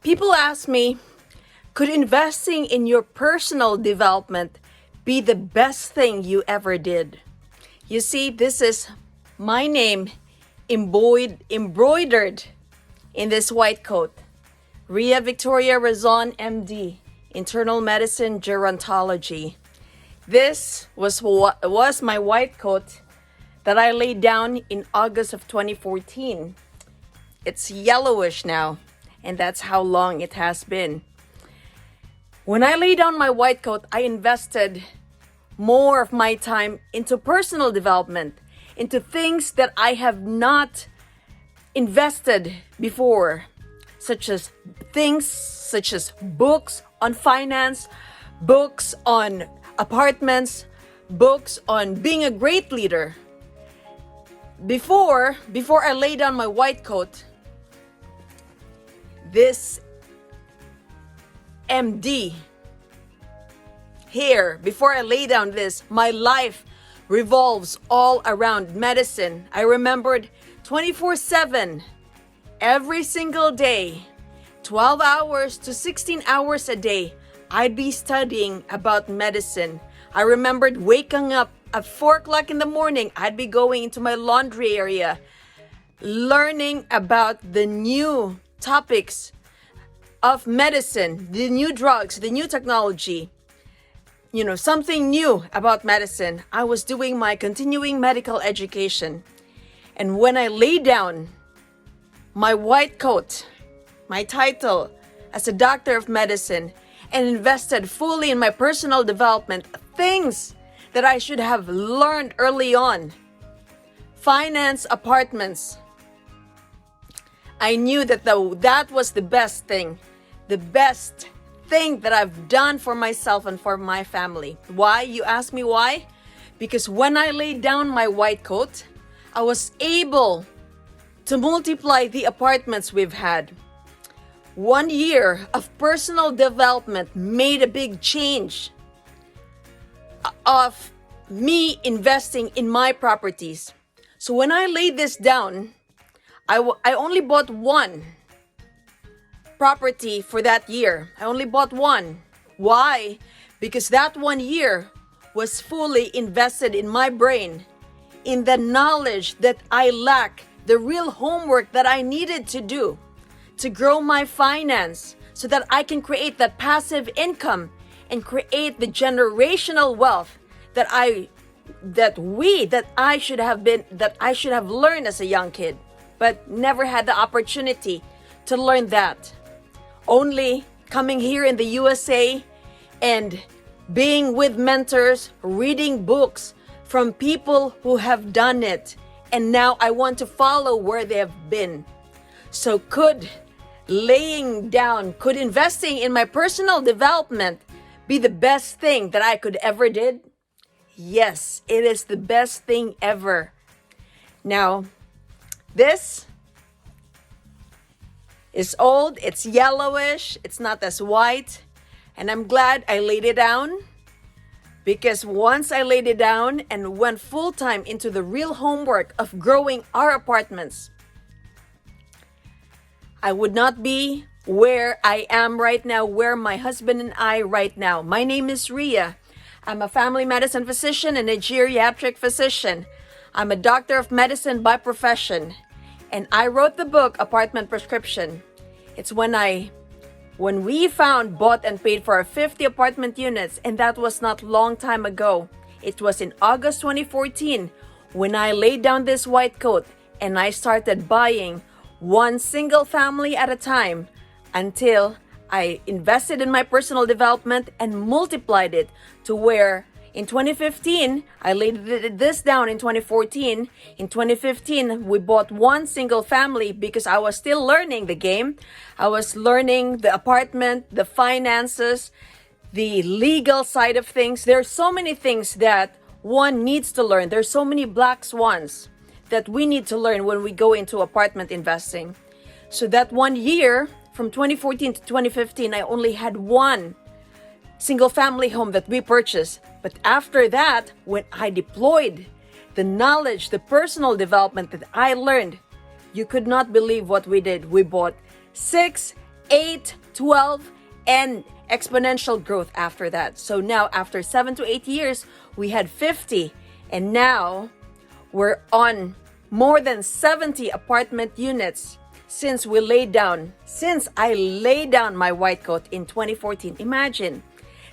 People ask me, could investing in your personal development be the best thing you ever did? You see, this is my name embroidered in this white coat. Ria Victoria Razon, MD, Internal Medicine Gerontology. This was my white coat that I laid down in August of 2014. It's yellowish now, and that's how long it has been. When I laid down my white coat, I invested more of my time into personal development, into things that I have not invested before, such as books on finance, books on apartments, books on being a great leader. Before I lay down my white coat, this MD here, before I lay down this, my life revolves all around medicine. I remembered 24/7, every single day, 12 hours to 16 hours a day, I'd be studying about medicine. I remembered waking up at 4 o'clock in the morning. I'd be going into my laundry area, learning about the new topics of medicine, the new drugs, the new technology, something new about medicine. I was doing my continuing medical education. And when I laid down my white coat, my title as a doctor of medicine, and invested fully in my personal development, things that I should have learned early on, finance, apartments, I knew that that was the best thing that I've done for myself and for my family. Why? You ask me why? Because when I laid down my white coat, I was able to multiply the apartments we've had. 1 year of personal development made a big change of me investing in my properties. So when I laid this down, I only bought one property for that year. I only bought one. Why? Because that 1 year was fully invested in my brain, in the knowledge that I lack, the real homework that I needed to do to grow my finance so that I can create that passive income and create the generational wealth that I should have learned as a young kid, but never had the opportunity to learn that. Only coming here in the USA and being with mentors, reading books from people who have done it. And now I want to follow where they have been. So could investing in my personal development be the best thing that I could ever did? Yes, it is the best thing ever. Now, this is old, it's yellowish, it's not as white, and I'm glad I laid it down, because once I laid it down and went full time into the real homework of growing our apartments, I would not be where I am right now, where my husband and I right now. My name is Ria. I'm a family medicine physician and a geriatric physician. I'm a doctor of medicine by profession. And I wrote the book, Apartment Prescription. It's when we bought and paid for our 50 apartment units, and that was not long time ago. It was in August 2014 when I laid down this white coat and I started buying one single family at a time until I invested in my personal development and multiplied it to where in 2015, I laid this down in 2014. In 2015, we bought one single family because I was still learning the game. I was learning the apartment, the finances, the legal side of things. There's so many things that one needs to learn. There's so many black swans that we need to learn when we go into apartment investing. So that 1 year, from 2014 to 2015, I only had one single family home that we purchased. But after that, when I deployed the knowledge, the personal development that I learned, you could not believe what we did. We bought 6, 8, 12, and exponential growth after that. So now after 7 to 8 years, we had 50, and now we're on more than 70 apartment units since I laid down my white coat in 2014. Imagine,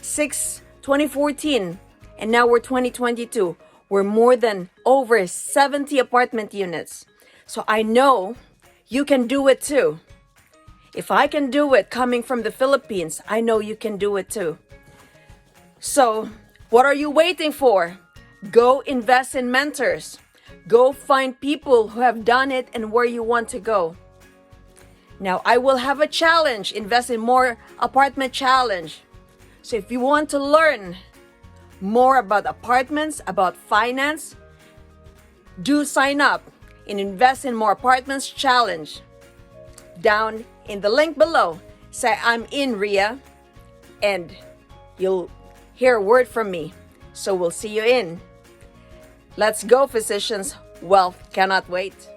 2014, and now we're 2022. We're more than over 70 apartment units. So I know you can do it too. If I can do it coming from the Philippines, I know you can do it too. So what are you waiting for? Go invest in mentors. Go find people who have done it and where you want to go. Now I will have a challenge, Invest in More Apartment Challenge. So if you want to learn more about apartments, about finance, do sign up in Invest in More Apartments Challenge. Down in the link below, say I'm in, Ria, and you'll hear a word from me. So we'll see you in. Let's go, physicians. Wealth cannot wait.